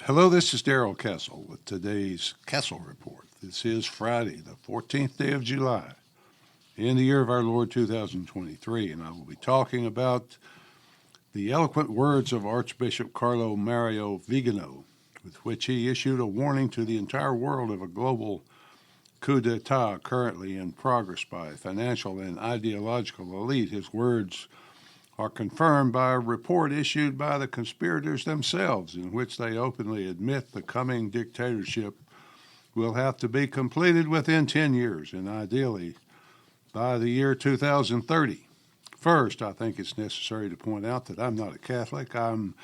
Hello, this is Darrell Castle with today's Castle Report. This is Friday, the 14th day of July, in the year of our Lord 2023, and I will be talking about the eloquent words of Archbishop Carlo Mario Vigano, with which he issued a warning to the entire world of a global coup d'etat currently in progress by a financial and ideological elite. His words are confirmed by a report issued by the conspirators themselves, in which they openly admit the coming dictatorship will have to be completed within 10 years, and ideally by the year 2030. First, I think it's necessary to point out that I'm not a Catholic. I'm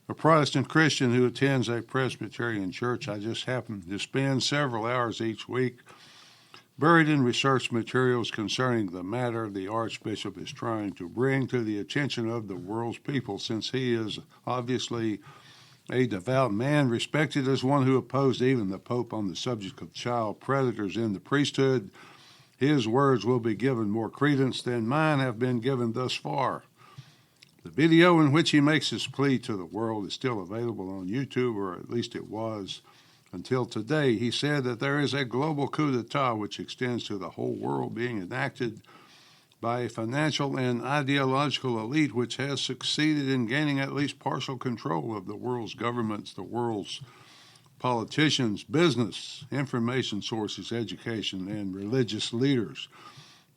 a Protestant Christian who attends a Presbyterian church. I just happen to spend several hours each week buried in research materials concerning the matter the Archbishop is trying to bring to the attention of the world's people, since he is obviously a devout man, respected as one who opposed even the Pope on the subject of child predators in the priesthood. His words will be given more credence than mine have been given thus far. The video in which he makes his plea to the world is still available on YouTube, or at least it was until today. He said that there is a global coup d'etat which extends to the whole world, being enacted by a financial and ideological elite which has succeeded in gaining at least partial control of the world's governments, the world's politicians, business, information sources, education, and religious leaders.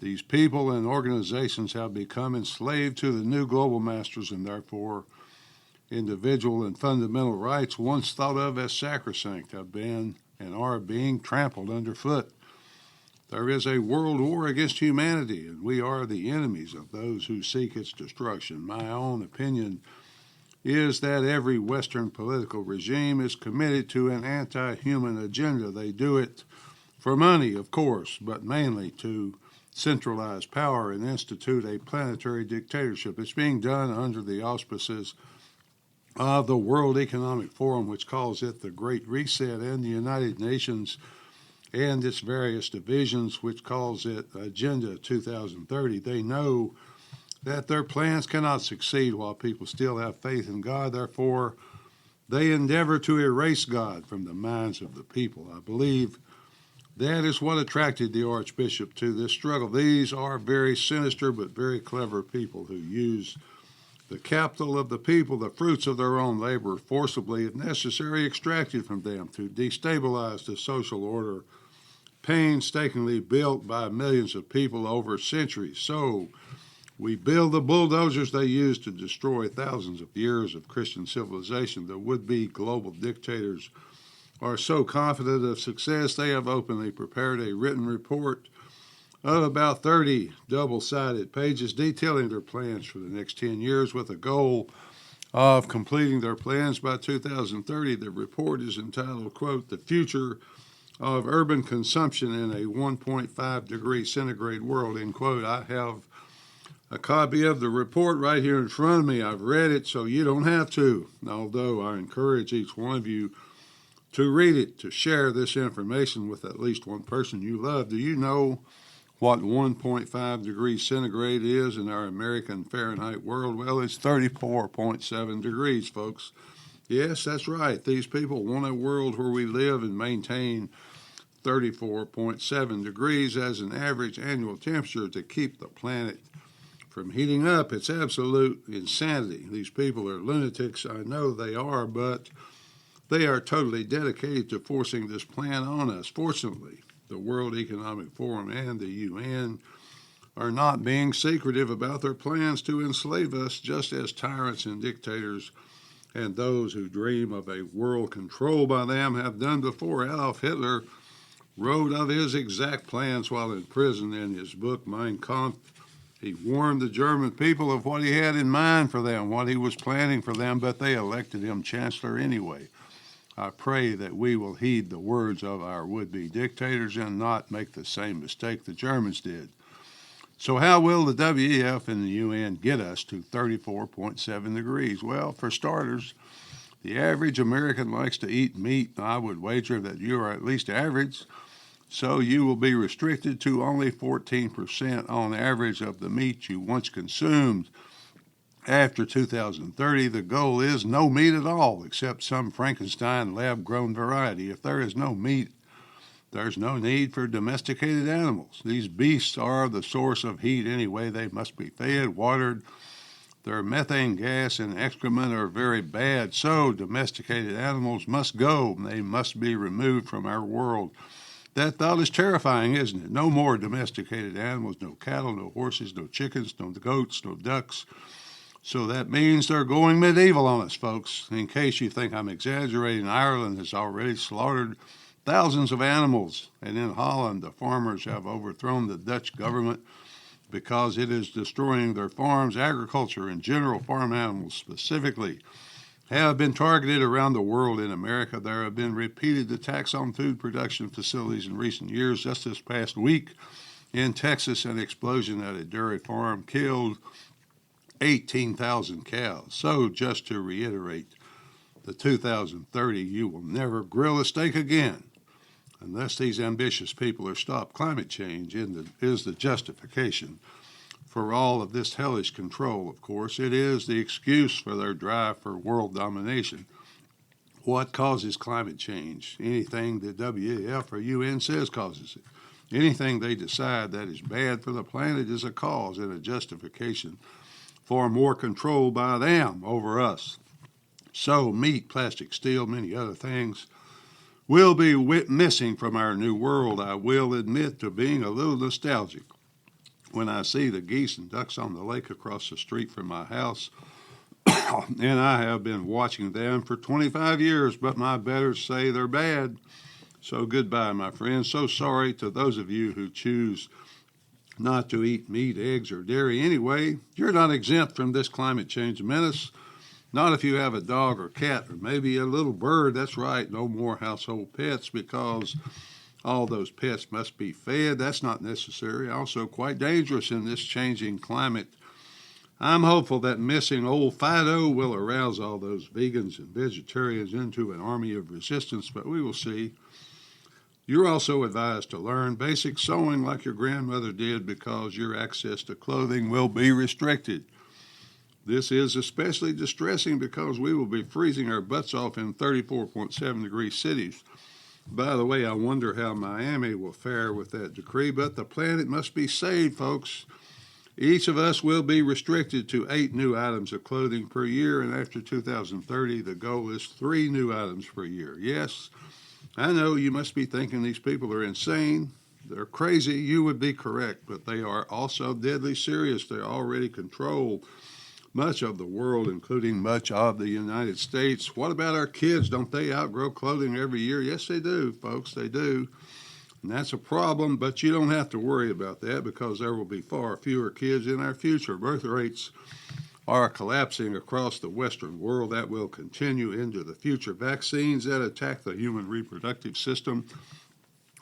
These people and organizations have become enslaved to the new global masters, and therefore individual and fundamental rights, once thought of as sacrosanct, have been and are being trampled underfoot. There is a world war against humanity, and we are the enemies of those who seek its destruction. My own opinion is that every Western political regime is committed to an anti-human agenda. They do it for money, of course, but mainly to centralize power and institute a planetary dictatorship. It's being done under the auspices of the World Economic Forum, which calls it the Great Reset, and the United Nations and its various divisions, which calls it Agenda 2030. They know that their plans cannot succeed while people still have faith in God. Therefore, they endeavor to erase God from the minds of the people. I believe that is what attracted the Archbishop to this struggle. These are very sinister but very clever people who use the capital of the people, the fruits of their own labor, forcibly, if necessary, extracted from them to destabilize the social order painstakingly built by millions of people over centuries. So we build the bulldozers they use to destroy thousands of years of Christian civilization. The would-be global dictators are so confident of success, they have openly prepared a written report of about 30 double-sided pages detailing their plans for the next 10 years with a goal of completing their plans by 2030. The report is entitled, quote, "The Future of Urban Consumption in a 1.5 degree centigrade World," end quote. I have a copy of the report right here in front of me. I've read it, so you don't have to, although I encourage each one of you to read it, to share this information with at least one person you love. Do you know what 1.5 degrees centigrade is in our American Fahrenheit world? Well, it's 34.7 degrees, folks. Yes, that's right. These people want a world where we live and maintain 34.7 degrees as an average annual temperature to keep the planet from heating up. It's absolute insanity. These people are lunatics. I know they are, but they are totally dedicated to forcing this plan on us. Fortunately, the World Economic Forum and the UN are not being secretive about their plans to enslave us, just as tyrants and dictators and those who dream of a world controlled by them have done before. Adolf Hitler wrote of his exact plans while in prison in his book, Mein Kampf. He warned the German people of what he had in mind for them, what he was planning for them, but they elected him chancellor anyway. I pray that we will heed the words of our would-be dictators and not make the same mistake the Germans did. So how will the WEF and the UN get us to 34.7 degrees? Well, for starters, the average American likes to eat meat. I would wager that you are at least average, so you will be restricted to only 14% on average of the meat you once consumed. After 2030, the goal is no meat at all, except some Frankenstein lab-grown variety. If there is no meat, there's no need for domesticated animals. These beasts are the source of heat anyway. They must be fed, watered. Their methane gas and excrement are very bad, so domesticated animals must go. They must be removed from our world. That thought is terrifying, isn't it? No more domesticated animals, no cattle, no horses, no chickens, no goats, no ducks. So that means they're going medieval on us, folks. In case you think I'm exaggerating, Ireland has already slaughtered thousands of animals, and in Holland, the farmers have overthrown the Dutch government because it is destroying their farms. Agriculture and general farm animals specifically have been targeted around the world. In America, there have been repeated attacks on food production facilities in recent years. Just this past week in Texas, an explosion at a dairy farm killed 18,000 cows. So just to reiterate, the 2030, you will never grill a steak again unless these ambitious people are stopped. Climate change is the justification for all of this hellish control, of course. It is the excuse for their drive for world domination. What causes climate change? Anything the WEF or UN says causes it. Anything they decide that is bad for the planet is a cause and a justification for more control by them over us. So meat, plastic, steel, many other things will be missing from our new world. I will admit to being a little nostalgic when I see the geese and ducks on the lake across the street from my house, and I have been watching them for 25 years, but my betters say they're bad. So goodbye, my friends. So sorry to those of you who choose not to eat meat, eggs, or dairy anyway. You're not exempt from this climate change menace. Not if you have a dog or cat or maybe a little bird. That's right, no more household pets because all those pets must be fed. That's not necessary. Also quite dangerous in this changing climate. I'm hopeful that missing old Fido will arouse all those vegans and vegetarians into an army of resistance, but we will see. You're also advised to learn basic sewing like your grandmother did because your access to clothing will be restricted. This is especially distressing because we will be freezing our butts off in 34.7 degree cities. By the way, I wonder how Miami will fare with that decree, but the planet must be saved, folks. Each of us will be restricted to 8 new items of clothing per year, and after 2030, the goal is 3 new items per year. Yes, I know you must be thinking these people are insane. They're crazy. You would be correct, but they are also deadly serious. They already control much of the world, including much of the United States. What about our kids? Don't they outgrow clothing every year? Yes, they do, folks, they do. And that's a problem, but you don't have to worry about that because there will be far fewer kids in our future. Birth rates are collapsing across the Western world. That will continue into the future. Vaccines that attack the human reproductive system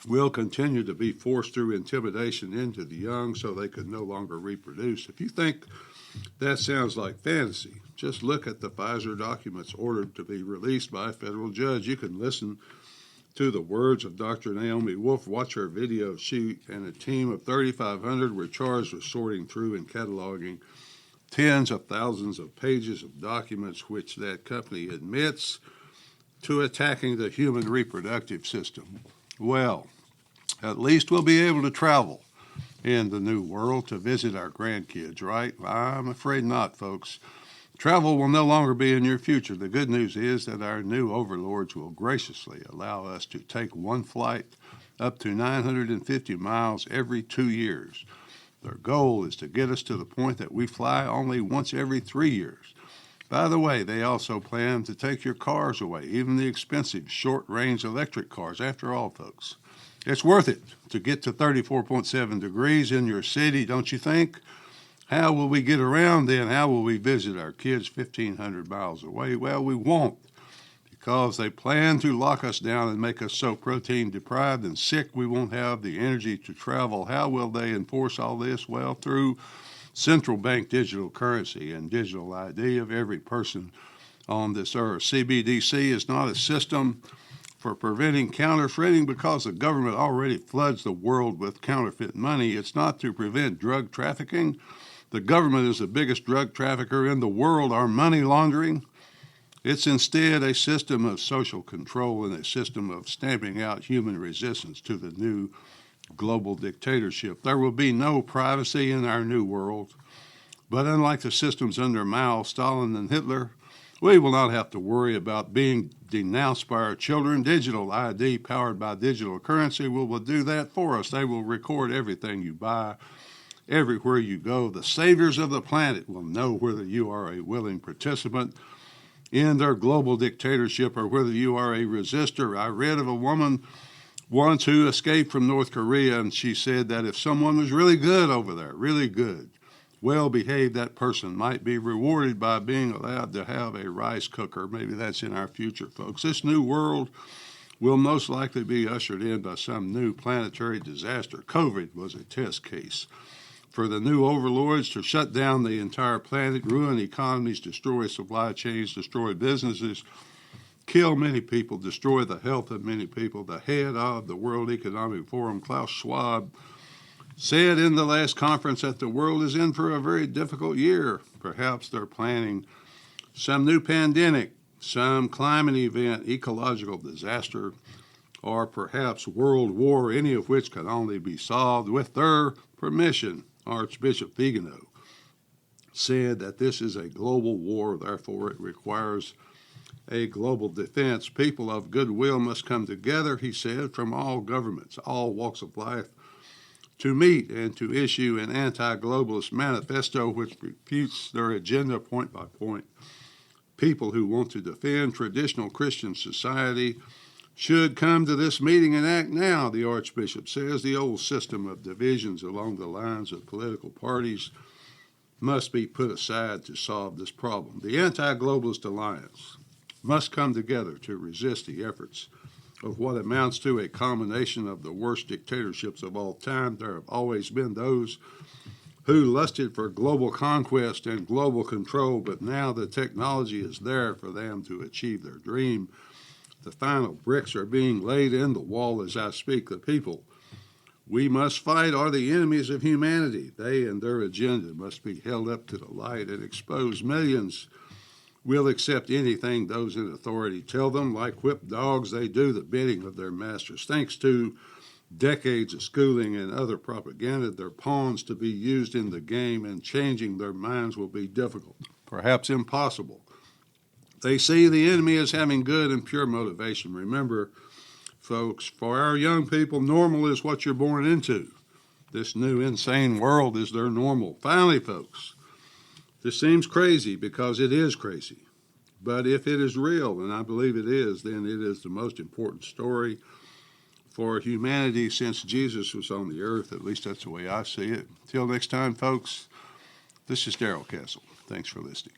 will continue to be forced through intimidation into the young so they could no longer reproduce. If you think that sounds like fantasy, just look at the Pfizer documents ordered to be released by a federal judge. You can listen to the words of Dr. Naomi Wolf, watch her video. She and a team of 3,500 were charged with sorting through and cataloging tens of thousands of pages of documents which that company admits to attacking the human reproductive system. Well, at least we'll be able to travel in the new world to visit our grandkids, right? I'm afraid not, folks. Travel will no longer be in your future. The good news is that our new overlords will graciously allow us to take one flight up to 950 miles every 2 years. Their goal is to get us to the point that we fly only once every 3 years. By the way, they also plan to take your cars away, even the expensive short-range electric cars. After all, folks, it's worth it to get to 34.7 degrees in your city, don't you think? How will we get around then? How will we visit our kids 1,500 miles away? Well, we won't, because they plan to lock us down and make us so protein deprived and sick we won't have the energy to travel. How will they enforce all this? Well, through central bank digital currency and digital ID of every person on this earth. CBDC is not a system for preventing counterfeiting because the government already floods the world with counterfeit money. It's not to prevent drug trafficking. the government is the biggest drug trafficker in the world or money laundering. It's instead a system of social control and a system of stamping out human resistance to the new global dictatorship. There will be no privacy in our new world, but unlike the systems under Mao, Stalin, and Hitler, we will not have to worry about being denounced by our children. Digital ID powered by digital currency will do that for us. They will record everything you buy, everywhere you go. The saviors of the planet will know whether you are a willing participant in their global dictatorship or whether you are a resistor. I read of a woman once who escaped from North Korea, and she said that if someone was really good over there, really good, well-behaved, that person might be rewarded by being allowed to have a rice cooker. Maybe that's in our future, folks. This new world will most likely be ushered in by some new planetary disaster. COVID was a test case for the new overlords to shut down the entire planet, ruin economies, destroy supply chains, destroy businesses, kill many people, destroy the health of many people. The head of the World Economic Forum, Klaus Schwab, said in the last conference that the world is in for a very difficult year. Perhaps they're planning some new pandemic, some climate event, ecological disaster, or perhaps world war, any of which can only be solved with their permission. Archbishop Vigano said that this is a global war, therefore it requires a global defense. People of goodwill must come together, he said, from all governments, all walks of life, to meet and to issue an anti-globalist manifesto which refutes their agenda point by point. People who want to defend traditional Christian society should come to this meeting and act now, the Archbishop says. The old system of divisions along the lines of political parties must be put aside to solve this problem. The anti-globalist alliance must come together to resist the efforts of what amounts to a combination of the worst dictatorships of all time. There have always been those who lusted for global conquest and global control, but now the technology is there for them to achieve their dream. The final bricks are being laid in the wall as I speak. The people we must fight are the enemies of humanity. They and their agenda must be held up to the light and exposed. Millions will accept anything those in authority tell them. Like whipped dogs, they do the bidding of their masters. Thanks to decades of schooling and other propaganda, they're pawns to be used in the game, and changing their minds will be difficult, perhaps impossible. They see the enemy as having good and pure motivation. Remember, folks, for our young people, normal is what you're born into. This new insane world is their normal. Finally, folks, this seems crazy because it is crazy. But if it is real, and I believe it is, then it is the most important story for humanity since Jesus was on the earth. At least that's the way I see it. Till next time, folks, this is Darrell Castle. Thanks for listening.